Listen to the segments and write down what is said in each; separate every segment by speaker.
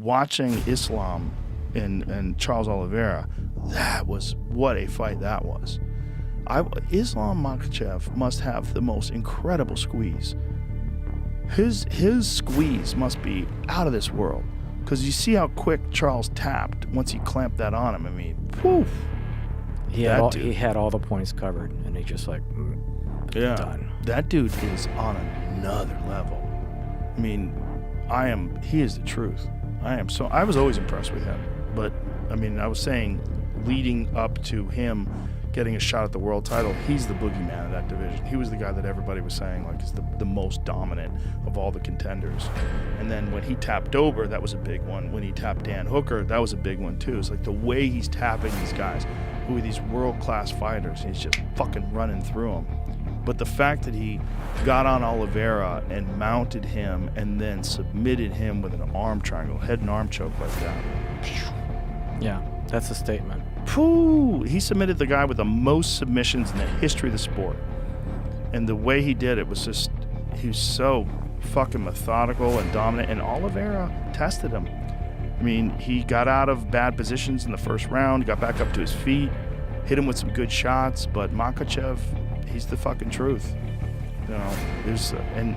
Speaker 1: watching Islam and Charles Oliveira, that was what a fight that was. Islam Makhachev must have the most incredible squeeze. His squeeze must be out of this world, because you see how quick Charles tapped once he clamped that on him. I mean, whew.
Speaker 2: He had all the points covered, and he just like, done.
Speaker 1: That dude is on another level. I mean, he is the truth. I was always impressed with him, but I mean, I was saying, leading up to him getting a shot at the world title, he's the boogeyman of that division. He was the guy that everybody was saying like is the most dominant of all the contenders. And then when he tapped Dober, that was a big one. When he tapped Dan Hooker, that was a big one too. It's like the way he's tapping these guys, who are these world-class fighters, he's just fucking running through them. But the fact that he got on Oliveira and mounted him and then submitted him with an arm triangle, head and arm choke like that.
Speaker 2: Yeah, that's a statement.
Speaker 1: Pooh! He submitted the guy with the most submissions in the history of the sport. And the way he did it was just, he was so fucking methodical and dominant. And Oliveira tested him. I mean, he got out of bad positions in the first round, got back up to his feet, hit him with some good shots, but Makachev, he's the fucking truth. You know, and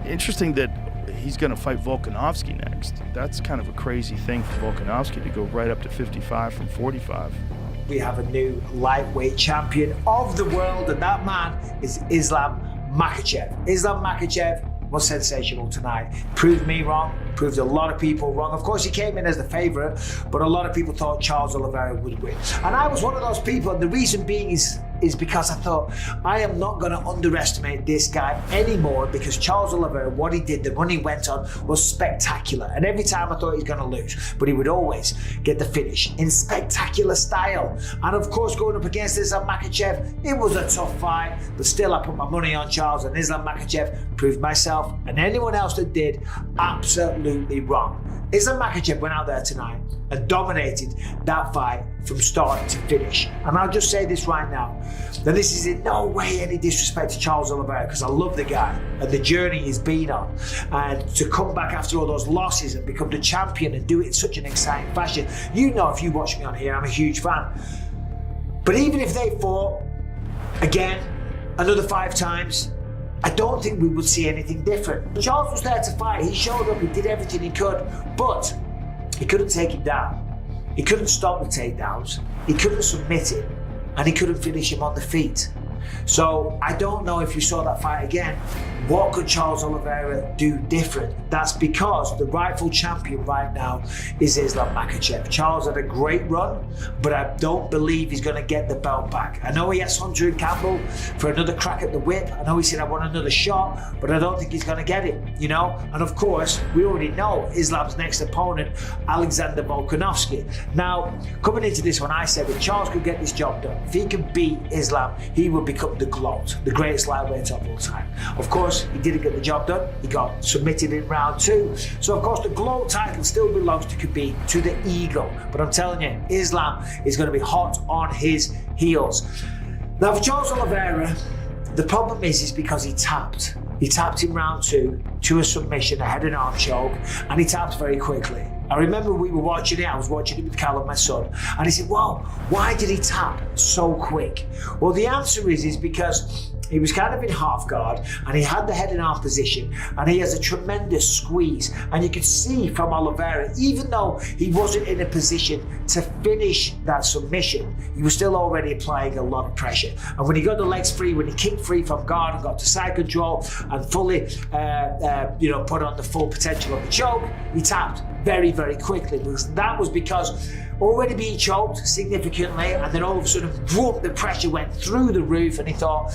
Speaker 1: interesting that he's going to fight Volkanovski next. That's kind of a crazy thing for Volkanovski to go right up to 55 from 45.
Speaker 3: We have a new lightweight champion of the world, and that man is Islam Makhachev. Islam Makhachev was sensational tonight. Proved me wrong, proved a lot of people wrong. Of course, he came in as the favorite, but a lot of people thought Charles Oliveira would win. And I was one of those people, and the reason being is because I thought, I am not going to underestimate this guy anymore, because Charles Oliveira, what he did, the run he went on was spectacular. And every time I thought he was going to lose, but he would always get the finish in spectacular style. And of course, going up against Islam Makhachev, it was a tough fight, but still I put my money on Charles, and Islam Makhachev proved myself and anyone else that did absolutely wrong. Islam Makhachev went out there tonight and dominated that fight from start to finish. And I'll just say this right now, that this is in no way any disrespect to Charles Oliveira, because I love the guy and the journey he's been on. And to come back after all those losses and become the champion and do it in such an exciting fashion. You know, if you watch me on here, I'm a huge fan. But even if they fought again another 5 times, I don't think we would see anything different. Charles was there to fight. He showed up, he did everything he could, but he couldn't take him down. He couldn't stop the takedowns. He couldn't submit him, and he couldn't finish him on the feet. So I don't know if you saw that fight again, what could Charles Oliveira do different? That's because the rightful champion right now is Islam Makhachev. Charles had a great run, but I don't believe he's going to get the belt back. I know he asked Hunter and Campbell for another crack at the whip. I know he said, I want another shot, but I don't think he's going to get it, you know? And of course, we already know Islam's next opponent, Alexander Volkanovski. Now, coming into this one, I said that Charles could get this job done. If he can beat Islam, he will become the GOAT, the greatest lightweight of all time. Of course, he didn't get the job done. He got submitted in round 2. So of course the GOAT title still belongs to Khabib, to the Eagle. But I'm telling you, Islam is going to be hot on his heels. Now for Charles Oliveira, the problem is because he tapped. He tapped in round 2 to a submission, a head and arm choke, and he tapped very quickly. I remember we were watching it, I was watching it with Callum, my son, and he said, wow, why did he tap so quick? Well, the answer is because he was kind of in half guard, and he had the head and arm position, and he has a tremendous squeeze. And you could see from Oliveira, even though he wasn't in a position to finish that submission, he was still already applying a lot of pressure. And when he got the legs free, when he kicked free from guard and got to side control and fully, put on the full potential of the choke, he tapped very, very quickly. That was because already being choked significantly, and then all of a sudden, whoop, the pressure went through the roof, and he thought,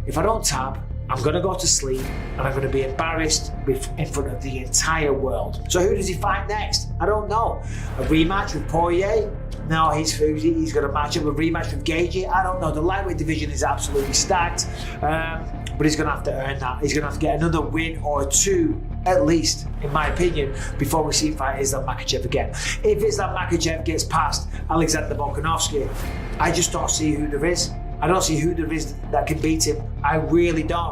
Speaker 3: if I don't tap, I'm going to go to sleep and I'm going to be embarrassed in front of the entire world. So who does he fight next? I don't know. A rematch with Poirier? No, he's going to match up a rematch with Gaethje. I don't know. The lightweight division is absolutely stacked, but he's going to have to earn that. He's going to have to get another win or 2, at least, in my opinion, before we see him fight Islam Makhachev again. If Islam Makhachev gets past Alexander Volkanovski, I just don't see who there is. I don't see who there is that can beat him. I really don't.